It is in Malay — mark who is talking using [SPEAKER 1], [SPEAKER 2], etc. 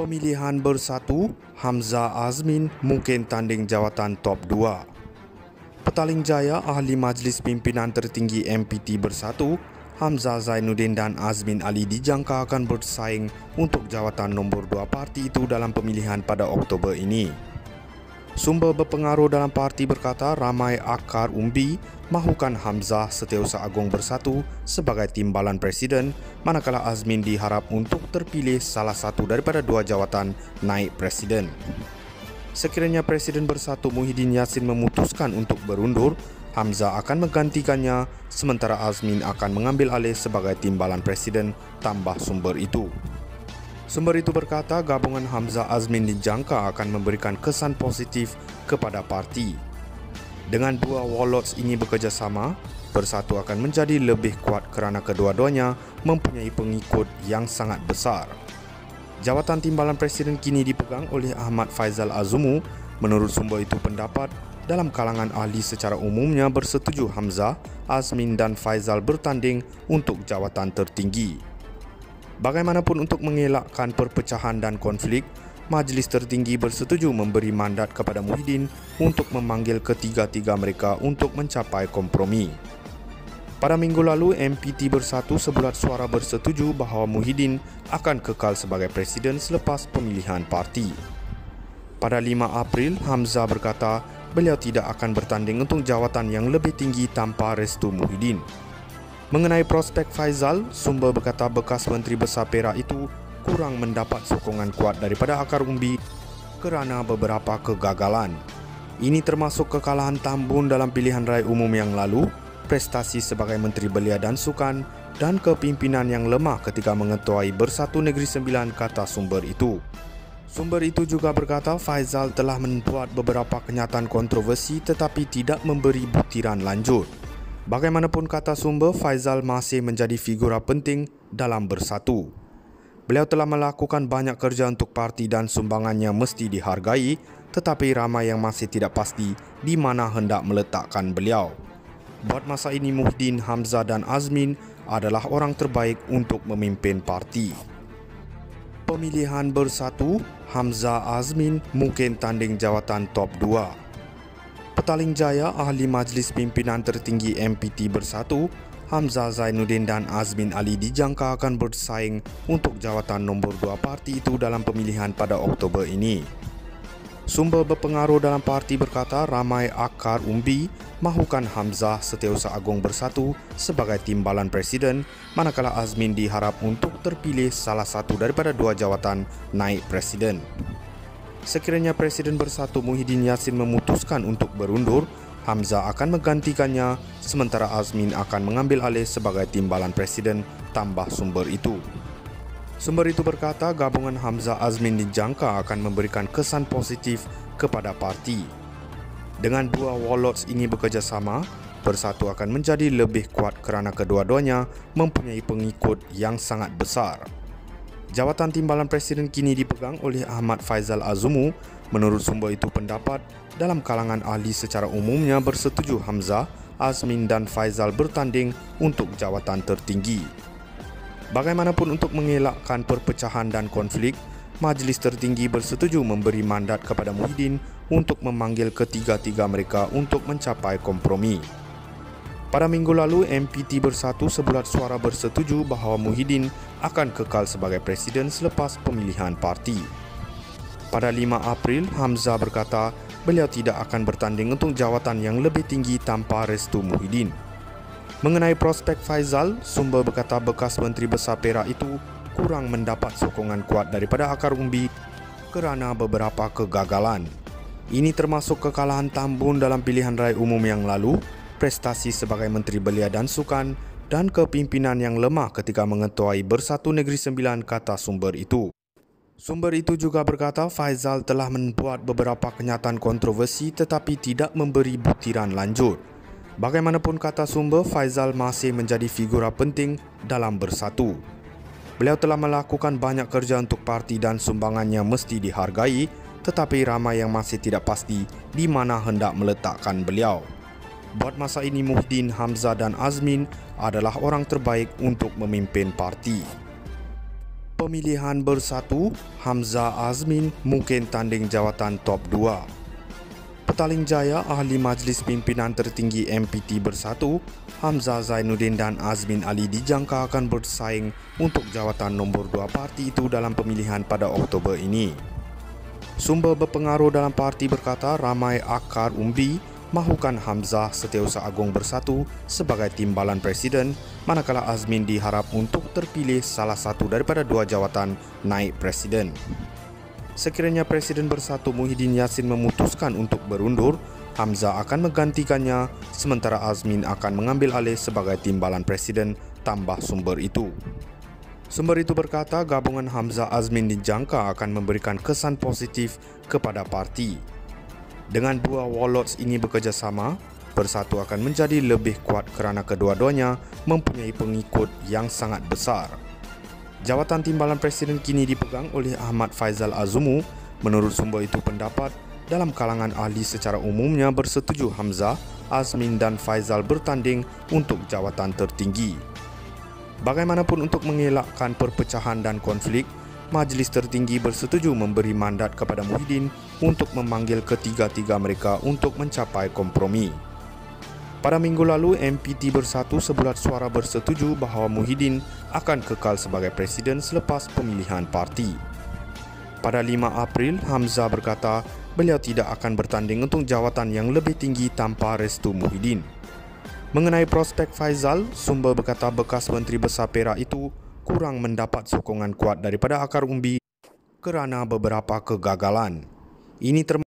[SPEAKER 1] Pemilihan bersatu, Hamzah Azmin mungkin tanding jawatan top 2. Petaling Jaya Ahli Majlis Pimpinan Tertinggi MPT Bersatu, Hamzah Zainuddin dan Azmin Ali dijangka akan bersaing untuk jawatan nombor 2 parti itu dalam pemilihan pada Oktober ini. Sumber berpengaruh dalam parti berkata ramai akar umbi mahukan Hamzah Setiausaha Agong Bersatu sebagai timbalan presiden, manakala Azmin diharap untuk terpilih salah satu daripada dua jawatan naib presiden. Sekiranya Presiden Bersatu Muhyiddin Yassin memutuskan untuk berundur, Hamzah akan menggantikannya, sementara Azmin akan mengambil alih sebagai timbalan presiden, tambah sumber itu. Sumber itu berkata gabungan Hamzah Azmin dijangka akan memberikan kesan positif kepada parti. Dengan dua warlords ini bekerjasama, Bersatu akan menjadi lebih kuat kerana kedua-duanya mempunyai pengikut yang sangat besar. Jawatan timbalan presiden kini dipegang oleh Ahmad Faizal Azumu. Menurut sumber itu pendapat dalam kalangan ahli secara umumnya bersetuju Hamzah, Azmin dan Faizal bertanding untuk jawatan tertinggi. Bagaimanapun untuk mengelakkan perpecahan dan konflik, Majlis Tertinggi bersetuju memberi mandat kepada Muhyiddin untuk memanggil ketiga-tiga mereka untuk mencapai kompromi. Pada minggu lalu, MPT Bersatu sebulat suara bersetuju bahawa Muhyiddin akan kekal sebagai presiden selepas pemilihan parti. Pada 5 April, Hamzah berkata beliau tidak akan bertanding untuk jawatan yang lebih tinggi tanpa restu Muhyiddin. Mengenai prospek Faizal, sumber berkata bekas Menteri Besar Perak itu kurang mendapat sokongan kuat daripada akar umbi kerana beberapa kegagalan. Ini termasuk kekalahan Tambun dalam pilihan raya umum yang lalu, prestasi sebagai Menteri Belia dan Sukan dan kepimpinan yang lemah ketika mengetuai Bersatu Negeri Sembilan, kata sumber itu. Sumber itu juga berkata Faizal telah membuat beberapa kenyataan kontroversi tetapi tidak memberi butiran lanjut. Bagaimanapun kata sumber, Faizal masih menjadi figura penting dalam Bersatu. Beliau telah melakukan banyak kerja untuk parti dan sumbangannya mesti dihargai, tetapi ramai yang masih tidak pasti di mana hendak meletakkan beliau. Buat masa ini Muhyiddin, Hamzah dan Azmin adalah orang terbaik untuk memimpin parti. Pemilihan Bersatu, Hamzah Azmin mungkin tanding jawatan top 2. Petaling Jaya Ahli Majlis Pimpinan Tertinggi MPT Bersatu, Hamzah Zainuddin dan Azmin Ali dijangka akan bersaing untuk jawatan nombor 2 parti itu dalam pemilihan pada Oktober ini. Sumber berpengaruh dalam parti berkata ramai akar umbi mahukan Hamzah Setiausaha Agong Bersatu sebagai timbalan presiden, manakala Azmin diharap untuk terpilih salah satu daripada dua jawatan naib presiden. Sekiranya Presiden Bersatu Muhyiddin Yassin memutuskan untuk berundur, Hamzah akan menggantikannya, sementara Azmin akan mengambil alih sebagai timbalan presiden, tambah sumber itu. Sumber itu berkata gabungan Hamzah Azmin dijangka akan memberikan kesan positif kepada parti. Dengan dua warlords ini bekerjasama, Bersatu akan menjadi lebih kuat kerana kedua-duanya mempunyai pengikut yang sangat besar. Jawatan timbalan presiden kini dipegang oleh Ahmad Faizal Azumu. Menurut sumber itu pendapat dalam kalangan ahli secara umumnya bersetuju Hamzah, Azmin dan Faizal bertanding untuk jawatan tertinggi. Bagaimanapun untuk mengelakkan perpecahan dan konflik, Majlis Tertinggi bersetuju memberi mandat kepada Muhyiddin untuk memanggil ketiga-tiga mereka untuk mencapai kompromi. Pada minggu lalu, MPT Bersatu sebulat suara bersetuju bahawa Muhyiddin akan kekal sebagai presiden selepas pemilihan parti. Pada 5 April, Hamzah berkata beliau tidak akan bertanding untuk jawatan yang lebih tinggi tanpa restu Muhyiddin. Mengenai prospek Faizal, sumber berkata bekas Menteri Besar Perak itu kurang mendapat sokongan kuat daripada akar umbi kerana beberapa kegagalan. Ini termasuk kekalahan Tambun dalam pilihan raya umum yang lalu, prestasi sebagai Menteri Belia dan Sukan dan kepimpinan yang lemah ketika mengetuai Bersatu Negeri Sembilan, kata sumber itu. Sumber itu juga berkata Faizal telah membuat beberapa kenyataan kontroversi tetapi tidak memberi butiran lanjut. Bagaimanapun kata sumber, Faizal masih menjadi figura penting dalam Bersatu. Beliau telah melakukan banyak kerja untuk parti dan sumbangannya mesti dihargai, tetapi ramai yang masih tidak pasti di mana hendak meletakkan beliau. Buat masa ini Muhyiddin, Hamzah dan Azmin adalah orang terbaik untuk memimpin parti. Pemilihan bersatu, Hamzah Azmin mungkin tanding jawatan top 2. Petaling Jaya Ahli Majlis Pimpinan Tertinggi MPT Bersatu, Hamzah Zainuddin dan Azmin Ali dijangka akan bersaing untuk jawatan nombor 2 parti itu dalam pemilihan pada Oktober ini. Sumber berpengaruh dalam parti berkata ramai akar umbi mahukan Hamzah Setiausaha Agong Bersatu sebagai timbalan presiden, manakala Azmin diharap untuk terpilih salah satu daripada 2 jawatan naib presiden. Sekiranya Presiden Bersatu Muhyiddin Yassin memutuskan untuk berundur, Hamzah akan menggantikannya, sementara Azmin akan mengambil alih sebagai timbalan presiden, tambah sumber itu. Sumber itu berkata gabungan Hamzah Azmin dijangka akan memberikan kesan positif kepada parti. Dengan 2 warlords ini bekerjasama, Bersatu akan menjadi lebih kuat kerana kedua-duanya mempunyai pengikut yang sangat besar. Jawatan timbalan presiden kini dipegang oleh Ahmad Faizal Azumu. Menurut sumber itu pendapat dalam kalangan ahli secara umumnya bersetuju Hamzah, Azmin dan Faizal bertanding untuk jawatan tertinggi. Bagaimanapun untuk mengelakkan perpecahan dan konflik, Majlis Tertinggi bersetuju memberi mandat kepada Muhyiddin untuk memanggil ketiga-tiga mereka untuk mencapai kompromi. Pada minggu lalu, MPT Bersatu sebulat suara bersetuju bahawa Muhyiddin akan kekal sebagai presiden selepas pemilihan parti. Pada 5 April, Hamzah berkata beliau tidak akan bertanding untuk jawatan yang lebih tinggi tanpa restu Muhyiddin. Mengenai prospek Faizal, sumber berkata bekas Menteri Besar Perak itu kurang mendapat sokongan kuat daripada akar umbi kerana beberapa kegagalan. Ini termasuk